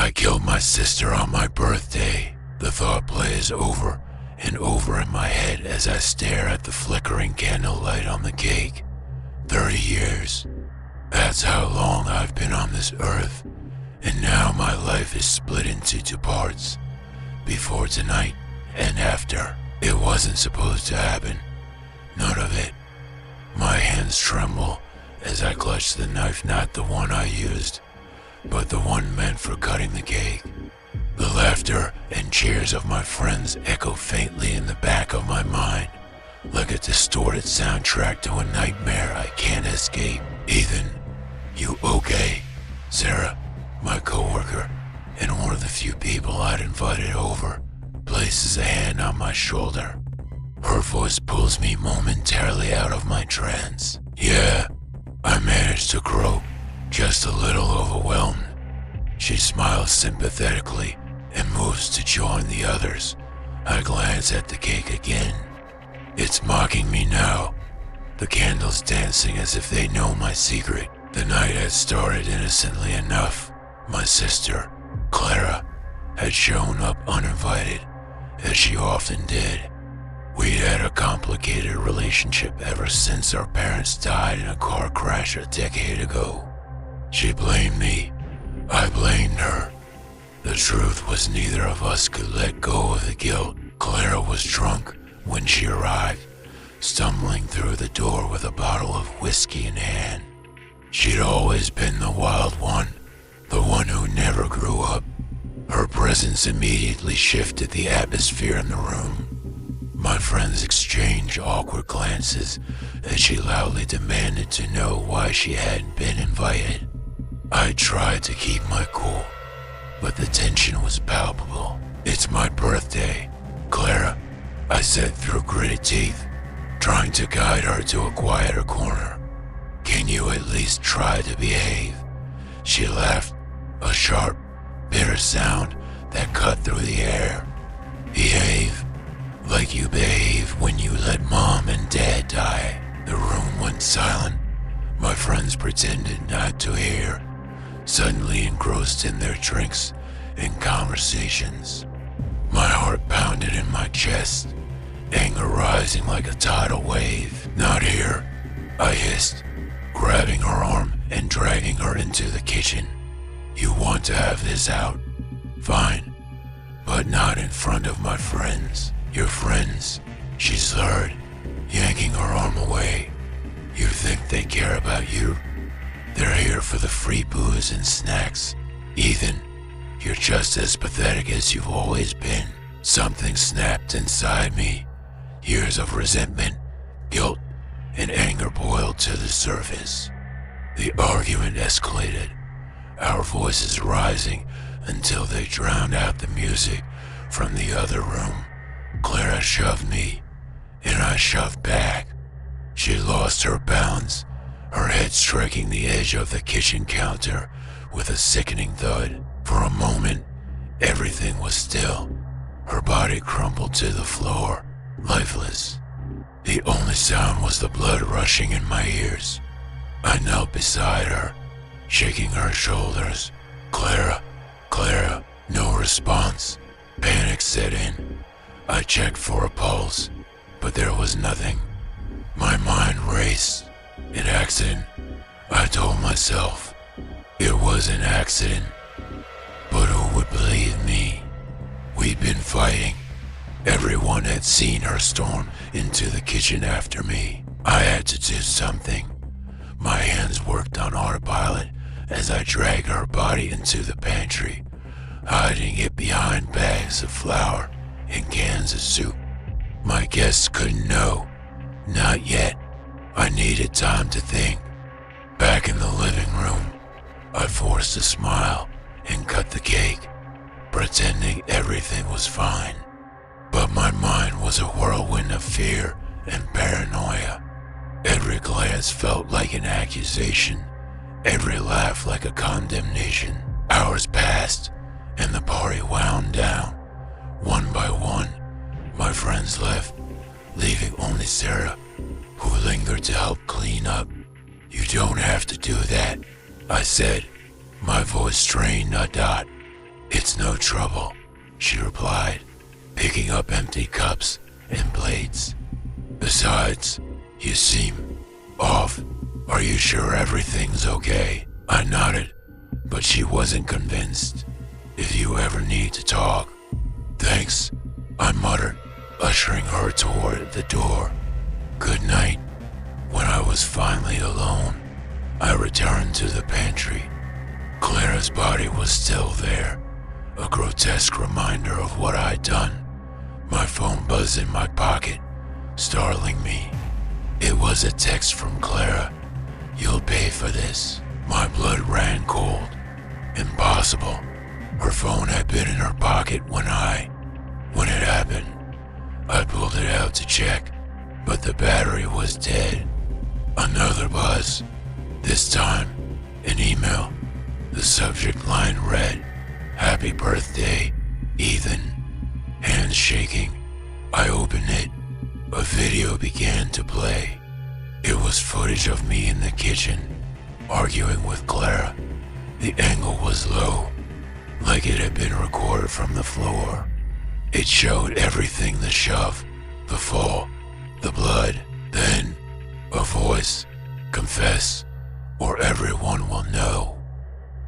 I killed my sister on my birthday. The thought plays over and over in my head as I stare at the flickering candlelight on the cake. 30 years. That's how long I've been on this earth. And now my life is split into two parts. Before tonight and after. It wasn't supposed to happen. None of it. My hands tremble as I clutch the knife, not the one I used, but the one meant for cutting the cake. The laughter and cheers of my friends echo faintly in the back of my mind, like a distorted soundtrack to a nightmare I can't escape. Ethan, you okay? Sarah, my coworker, and one of the few people I'd invited over, places a hand on my shoulder. Her voice pulls me momentarily out of my trance. Yeah, I managed to croak, just a little overwhelmed. She smiles sympathetically and moves to join the others. I glance at the cake again. It's mocking me now, the candles dancing as if they know my secret. The night had started innocently enough. My sister, Clara, had shown up uninvited, as she often did. We'd had a complicated relationship ever since our parents died in a car crash a decade ago. She blamed me. I blamed her. The truth was neither of us could let go of the guilt. Clara was drunk when she arrived, stumbling through the door with a bottle of whiskey in hand. She'd always been the wild one, the one who never grew up. Her presence immediately shifted the atmosphere in the room. My friends exchanged awkward glances as she loudly demanded to know why she hadn't been invited. I tried to keep my cool, but the tension was palpable. It's my birthday, Clara, I said through gritted teeth, trying to guide her to a quieter corner. Can you at least try to behave? She laughed, a sharp, bitter sound that cut through the air. Behave? Like you behave when you let mom and dad die. The room went silent. My friends pretended not to hear, suddenly engrossed in their drinks and conversations. My heart pounded in my chest, anger rising like a tidal wave. Not here, I hissed, grabbing her arm and dragging her into the kitchen. You want to have this out? Fine, but not in front of my friends. Your friends, she slurred, yanking her arm away. You think they care about you? They're here for the free booze and snacks. Ethan, you're just as pathetic as you've always been. Something snapped inside me. Years of resentment, guilt, and anger boiled to the surface. The argument escalated, our voices rising until they drowned out the music from the other room. Clara shoved me, and I shoved back. She lost her balance, her head striking the edge of the kitchen counter with a sickening thud. For a moment, everything was still. Her body crumpled to the floor, lifeless. The only sound was the blood rushing in my ears. I knelt beside her, shaking her shoulders. Clara, Clara, no response. Panic set in. I checked for a pulse, but there was nothing. My mind raced. An accident, I told myself. It was an accident. But who would believe me? We'd been fighting. Everyone had seen her storm into the kitchen after me. I had to do something. My hands worked on autopilot as I dragged her body into the pantry, hiding it behind bags of flour and cans of soup. My guests couldn't know. Not yet. I needed time to think. Back in the living room, I forced a smile and cut the cake, pretending everything was fine. But my mind was a whirlwind of fear and paranoia. Every glance felt like an accusation, every laugh like a condemnation. Hours passed, and the party wound down. One by one, my friends left, leaving only Sarah, who lingered to help clean up. You don't have to do that, I said, my voice strained a dot. It's no trouble, she replied, picking up empty cups and plates. Besides, you seem off. Are you sure everything's okay? I nodded, but she wasn't convinced. If you ever need to talk. Thanks, I muttered, ushering her toward the door. Good night. When I was finally alone, I returned to the pantry. Clara's body was still there, a grotesque reminder of what I'd done. My phone buzzed in my pocket, startling me. It was a text from Clara. You'll pay for this. My blood ran cold. Impossible. Her phone had been in her pocket when it happened. I pulled it out to check, but the battery was dead. Another buzz. This time, an email. The subject line read, "Happy birthday, Ethan." Hands shaking, I opened it. A video began to play. It was footage of me in the kitchen, arguing with Clara. The angle was low, like it had been recorded from the floor. It showed everything: the shove, the fall, the blood. Then, a voice, "Confess, or everyone will know."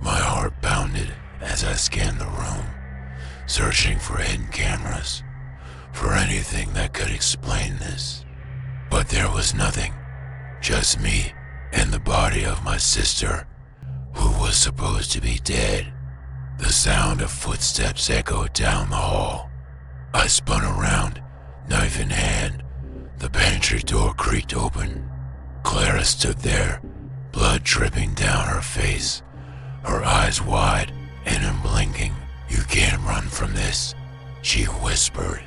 My heart pounded as I scanned the room, searching for hidden cameras, for anything that could explain this. But there was nothing, just me and the body of my sister, who was supposed to be dead. The sound of footsteps echoed down the hall. I spun around, knife in hand. The pantry door creaked open. Clara stood there, blood dripping down her face, her eyes wide and unblinking. "You can't run from this," she whispered.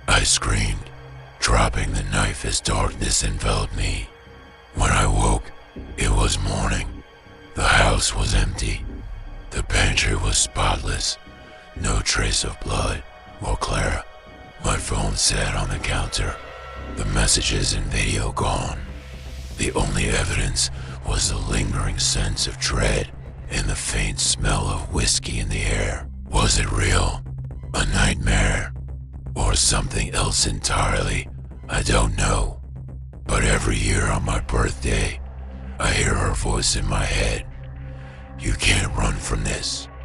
I screamed, dropping the knife as darkness enveloped me. When I woke, it was morning. The house was empty. The pantry was spotless, no trace of blood or Clara. My phone sat on the counter, the messages and video gone. The only evidence was the lingering sense of dread and the faint smell of whiskey in the air. Was it real? A nightmare? Or something else entirely? I don't know. But every year on my birthday, I hear her voice in my head. "You can't run from this.